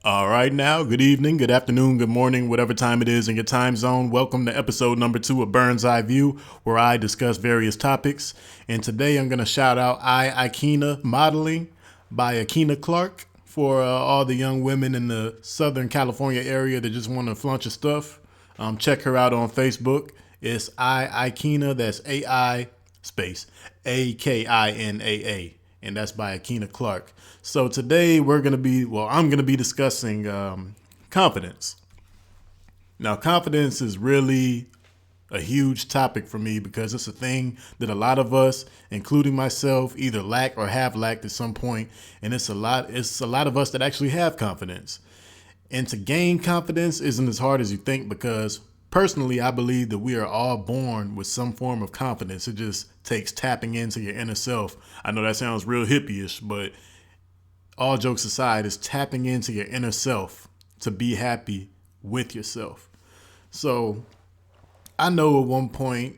All right, now, good evening, good afternoon, good morning, whatever time it is in your time zone. Welcome to episode number 2 of BurnsEyeView, where I discuss various topics. And today I'm going to shout out Ikena Modeling by Akina Clark for all the young women in the Southern California area that just want to flaunt your stuff. Check her out on Facebook. It's Ikena, that's AI space AKINAA, and that's by Akina Clark. So today I'm going to be discussing confidence. Now, confidence is really a huge topic for me because it's a thing that a lot of us, including myself, either lack or have lacked at some point, and it's a lot of us that actually have confidence. And to gain confidence isn't as hard as you think because personally, I believe that we are all born with some form of confidence. It just takes tapping into your inner self. I know that sounds real hippie-ish, but all jokes aside, is tapping into your inner self to be happy with yourself. So I know at one point,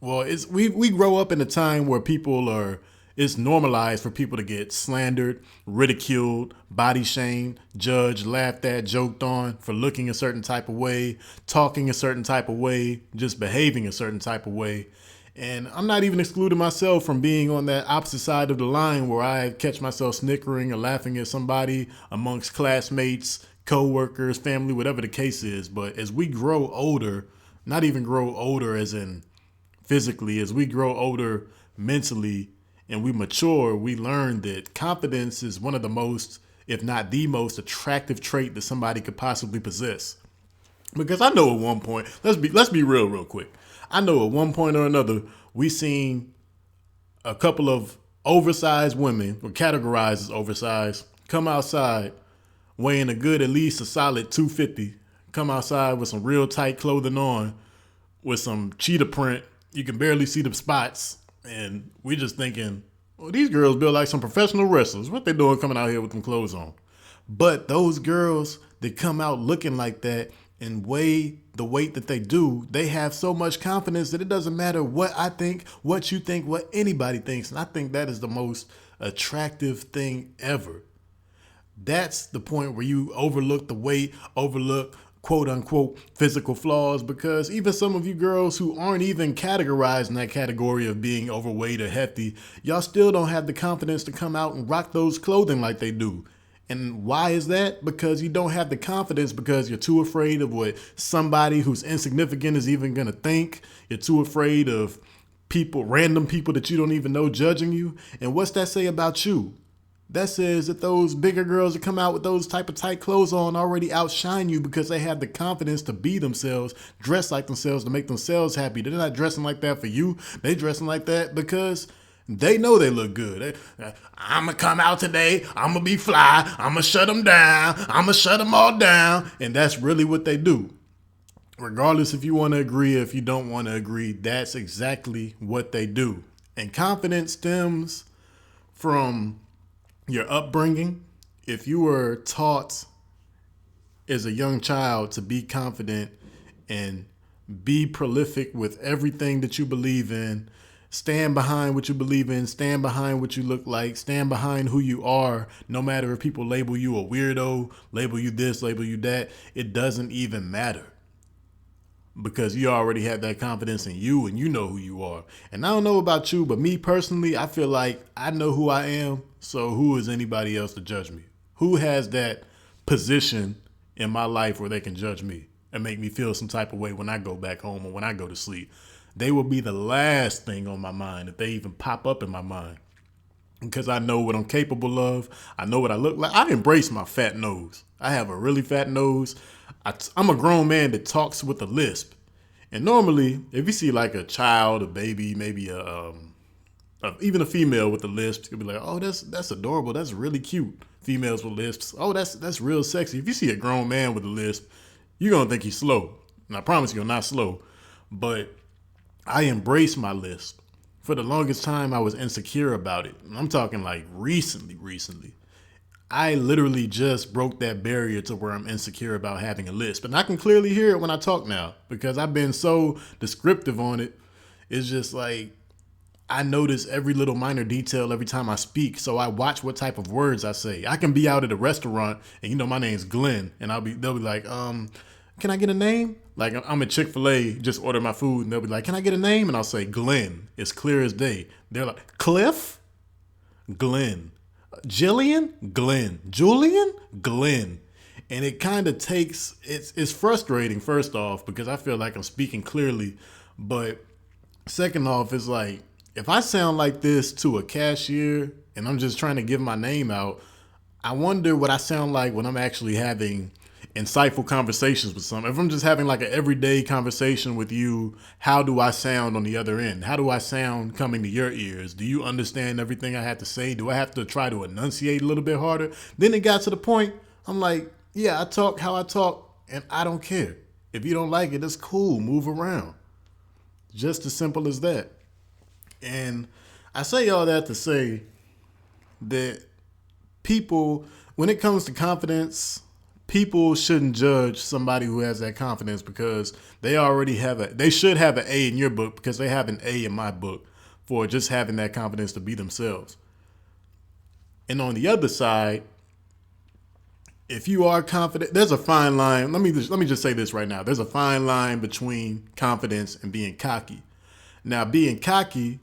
we grow up in a time where it's normalized for people to get slandered, ridiculed, body shamed, judged, laughed at, joked on for looking a certain type of way, talking a certain type of way, just behaving a certain type of way. And I'm not even excluding myself from being on that opposite side of the line where I catch myself snickering or laughing at somebody amongst classmates, coworkers, family, whatever the case is. But as we grow older, not even grow older as in physically, as we grow older mentally and we mature, we learn that confidence is one of the most, if not the most attractive trait that somebody could possibly possess. Because I know at one point, let's be real quick. I know at one point or another, we seen a couple of oversized women, or categorized as oversized, come outside weighing a good, at least a solid 250, come outside with some real tight clothing on, with some cheetah print. You can barely see the spots. And we just thinking, well, these girls build like some professional wrestlers. What they doing coming out here with them clothes on? But those girls that come out looking like that and weigh the weight that they do, they have so much confidence that it doesn't matter what I think, what you think, what anybody thinks. And I think that is the most attractive thing ever. That's the point where you overlook the weight, overlook quote unquote physical flaws, because even some of you girls who aren't even categorized in that category of being overweight or hefty, y'all still don't have the confidence to come out and rock those clothing like they do. And why is that? Because you don't have the confidence because you're too afraid of what somebody who's insignificant is even going to think. You're too afraid of random people that you don't even know judging you. And what's that say about you? That says that those bigger girls that come out with those type of tight clothes on already outshine you because they have the confidence to be themselves, dress like themselves, to make themselves happy. They're not dressing like that for you. They dressing like that because they know they look good. I'm going to come out today. I'm going to be fly. I'm going to shut them down. I'm going to shut them all down. And that's really what they do. Regardless if you want to agree or if you don't want to agree, that's exactly what they do. And confidence stems from your upbringing. If you were taught as a young child to be confident and be prolific with everything that you believe in, stand behind what you believe in, stand behind what you look like, stand behind who you are, no matter if people label you a weirdo, label you this, label you that, it doesn't even matter. Because you already have that confidence in you and you know who you are. And I don't know about you, but me personally, I feel like I know who I am. So who is anybody else to judge me? Who has that position in my life where they can judge me and make me feel some type of way when I go back home or when I go to sleep? They will be the last thing on my mind if they even pop up in my mind. Because I know what I'm capable of. I know what I look like. I embrace my fat nose. I have a really fat nose. I'm a grown man that talks with a lisp. And normally, if you see like a child, a baby, maybe even a female with a lisp, you'll be like, oh, that's adorable. That's really cute. Females with lisps. Oh, that's real sexy. If you see a grown man with a lisp, you're going to think he's slow. And I promise you, I'm not slow. But I embrace my lisp. For the longest time, I was insecure about it. And I'm talking like recently. I literally just broke that barrier to where I'm insecure about having a lisp. And I can clearly hear it when I talk now because I've been so descriptive on it. It's just like, I notice every little minor detail every time I speak. So I watch what type of words I say. I can be out at a restaurant and my name's Glenn and they'll be like, can I get a name? Like I'm at Chick-fil-A, just order my food and they'll be like, can I get a name? And I'll say Glenn. It's clear as day. They're like, Cliff? Glenn. Jillian? Glenn. Julian? Glenn. And it kind of takes, it's frustrating first off because I feel like I'm speaking clearly. But second off, it's like, if I sound like this to a cashier and I'm just trying to give my name out, I wonder what I sound like when I'm actually having insightful conversations with someone. If I'm just having like an everyday conversation with you, how do I sound on the other end? How do I sound coming to your ears? Do you understand everything I have to say? Do I have to try to enunciate a little bit harder? Then it got to the point, I'm like, yeah, I talk how I talk and I don't care. If you don't like it, it's cool. Move around. Just as simple as that. And I say all that to say that people, when it comes to confidence, people shouldn't judge somebody who has that confidence because they should have an A in your book because they have an A in my book for just having that confidence to be themselves. And on the other side, if you are confident, there's a fine line. Let me just say this right now. There's a fine line between confidence and being cocky. Now, being cocky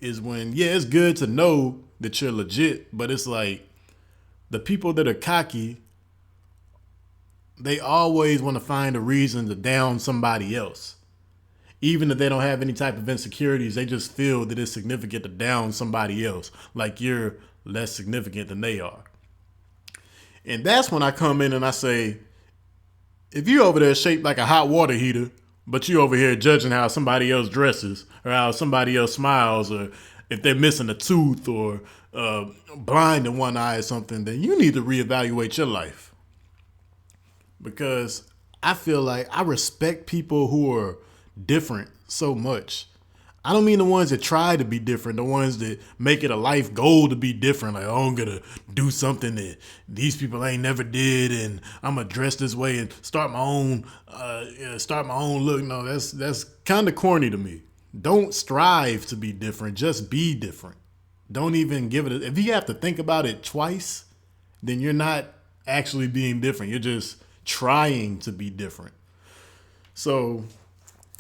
is when, it's good to know that you're legit, but it's like the people that are cocky, they always want to find a reason to down somebody else. Even if they don't have any type of insecurities, they just feel that it's significant to down somebody else, like you're less significant than they are. And that's when I come in and I say, if you over there shaped like a hot water heater, but you over here judging how somebody else dresses or how somebody else smiles or if they're missing a tooth or blind in one eye or something, then you need to reevaluate your life. Because I feel like I respect people who are different so much. I don't mean the ones that try to be different, the ones that make it a life goal to be different. Like, oh, I'm going to do something that these people ain't never did and I'm going to dress this way and start my own look. No, that's kind of corny to me. Don't strive to be different. Just be different. Don't even give it if you have to think about it twice, then you're not actually being different. You're just trying to be different. So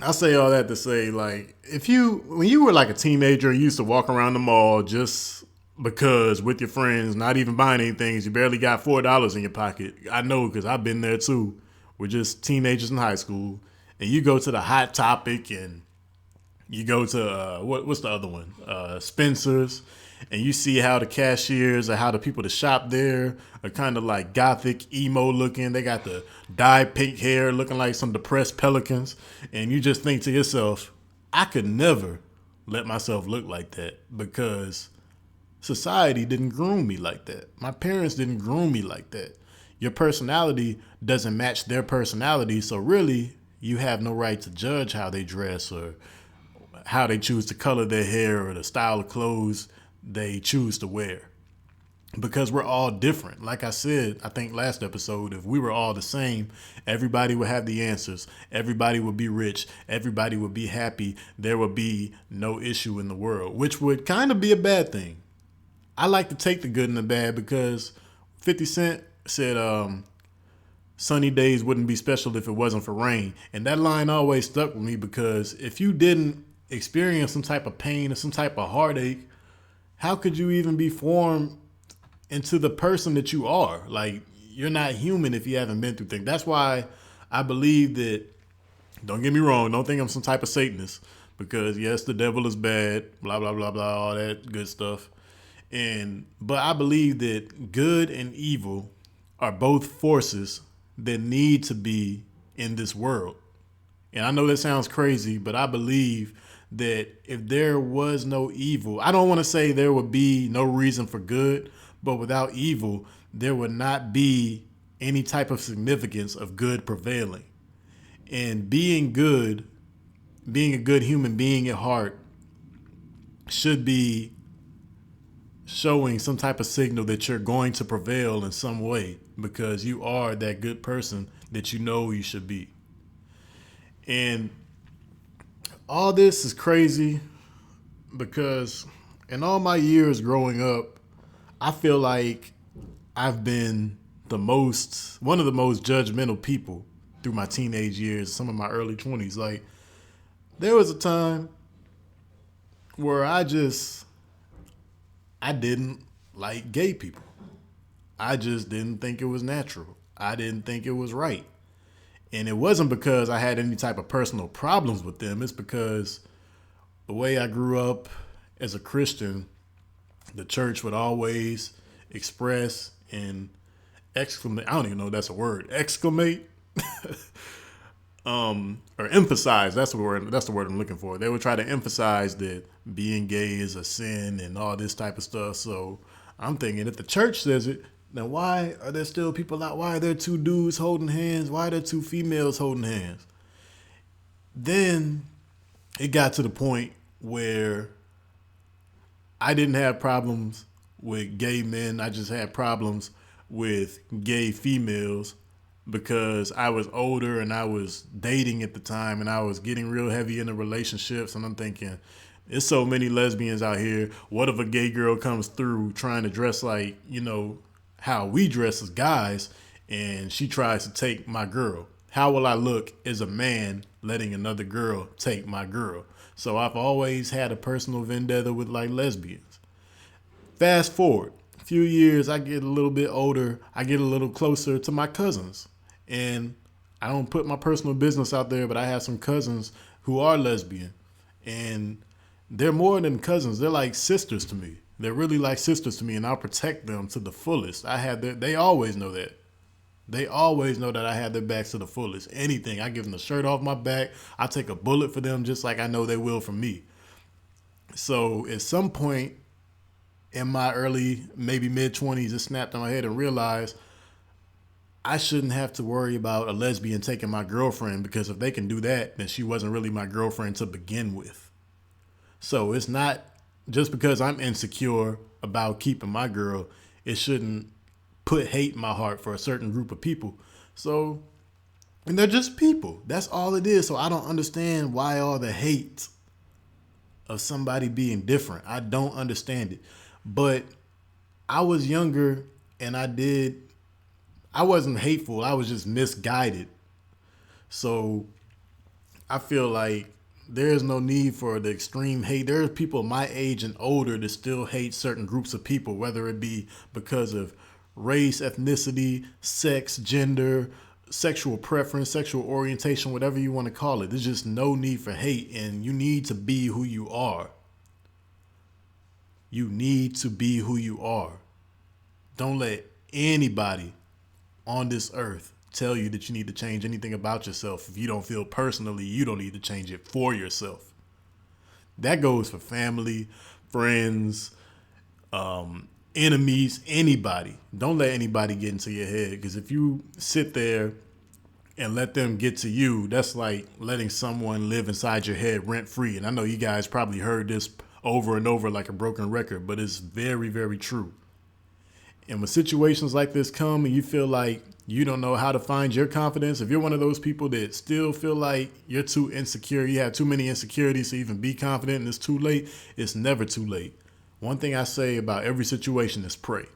I say all that to say, like, when you were like a teenager, you used to walk around the mall just because with your friends, not even buying anything, you barely got $4 in your pocket. I know because I've been there too. We're just teenagers in high school, and you go to the Hot Topic and you go to what's the other one? Spencer's, and you see how the cashiers or how the people that shop there are kind of like gothic, emo looking. They got the dyed pink hair looking like some depressed pelicans. And you just think to yourself, I could never let myself look like that because society didn't groom me like that. My parents didn't groom me like that. Your personality doesn't match their personality. So really, you have no right to judge how they dress or how they choose to color their hair or the style of clothes they choose to wear. Because we're all different. Like I said, I think last episode, if we were all the same, everybody would have the answers. Everybody would be rich. Everybody would be happy. There would be no issue in the world, which would kind of be a bad thing. I like to take the good and the bad because 50 Cent said sunny days wouldn't be special if it wasn't for rain. And that line always stuck with me because if you didn't experience some type of pain or some type of heartache, how could you even be formed into the person that you are? Like, you're not human if you haven't been through things. That's why I believe that, don't get me wrong, don't think I'm some type of Satanist because yes, the devil is bad, blah, blah, blah, blah, all that good stuff. But I believe that good and evil are both forces that need to be in this world. And I know that sounds crazy, but I believe that if there was no evil, I don't want to say there would be no reason for good, but without evil, there would not be any type of significance of good prevailing. And being good, being a good human being at heart, should be showing some type of signal that you're going to prevail in some way because you are that good person that you know you should be. And all this is crazy. because in all my years growing up, I feel like I've been one of the most judgmental people through my teenage years, some of my early 20s. Like, there was a time where I didn't like gay people. I just didn't think it was natural. I didn't think it was right. And it wasn't because I had any type of personal problems with them. It's because the way I grew up as a Christian, the church would always express and exclamate, I don't even know if that's a word, exclamate, or emphasize. That's the word I'm looking for. They would try to emphasize that being gay is a sin and all this type of stuff. So I'm thinking, if the church says it, then why are there still people out? Why are there two dudes holding hands? Why are there two females holding hands? Then it got to the point where I didn't have problems with gay men. I just had problems with gay females because I was older and I was dating at the time and I was getting real heavy into relationships. And I'm thinking, there's so many lesbians out here. What if a gay girl comes through trying to dress like, how we dress as guys, and she tries to take my girl? How will I look as a man letting another girl take my girl? So I've always had a personal vendetta with like lesbians. Fast forward a few years, I get a little bit older. I get a little closer to my cousins. And I don't put my personal business out there, but I have some cousins who are lesbian. And they're more than cousins. They're like sisters to me. They're really like sisters to me, and I'll protect them to the fullest. They always know that. They always know that I have their backs to the fullest. Anything, I give them the shirt off my back. I take a bullet for them just like I know they will for me. So at some point in my early, maybe mid-20s, it snapped on my head and realized I shouldn't have to worry about a lesbian taking my girlfriend, because if they can do that, then she wasn't really my girlfriend to begin with. So it's not just because I'm insecure about keeping my girl, it shouldn't put hate in my heart for a certain group of people. So, and they're just people. That's all it is. So I don't understand why all the hate of somebody being different. I don't understand it. But I was younger and I wasn't hateful. I was just misguided. So I feel like there is no need for the extreme hate. There are people my age and older that still hate certain groups of people, whether it be because of race, ethnicity, sex, gender, sexual preference, sexual orientation, whatever you want to call it. There's just no need for hate, and you need to be who you are. You need to be who you are. Don't let anybody on this earth tell you that you need to change anything about yourself. If you don't feel personally, you don't need to change it for yourself. That goes for family, friends, enemies, anybody. Don't let anybody get into your head, because if you sit there and let them get to you, that's like letting someone live inside your head rent free. And I know you guys probably heard this over and over like a broken record, but it's very, very true. And when situations like this come and you feel like you don't know how to find your confidence, if you're one of those people that still feel like you're too insecure, you have too many insecurities to even be confident and it's too late, it's never too late. One thing I say about every situation is pray,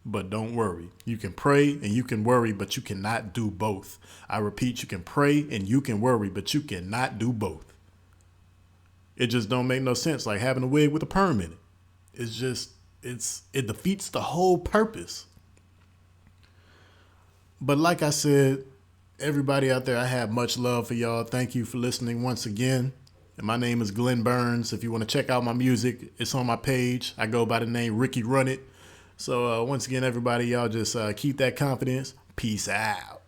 but don't worry. You can pray and you can worry, but you cannot do both. I repeat, you can pray and you can worry, but you cannot do both. It just don't make no sense, like having a wig with a perm in it. It defeats the whole purpose. But like I said, everybody out there, I have much love for y'all. Thank you for listening once again. And my name is Glenn Burns. If you want to check out my music, it's on my page. I go by the name Ricky Runnit. So once again, everybody, y'all just keep that confidence. Peace out.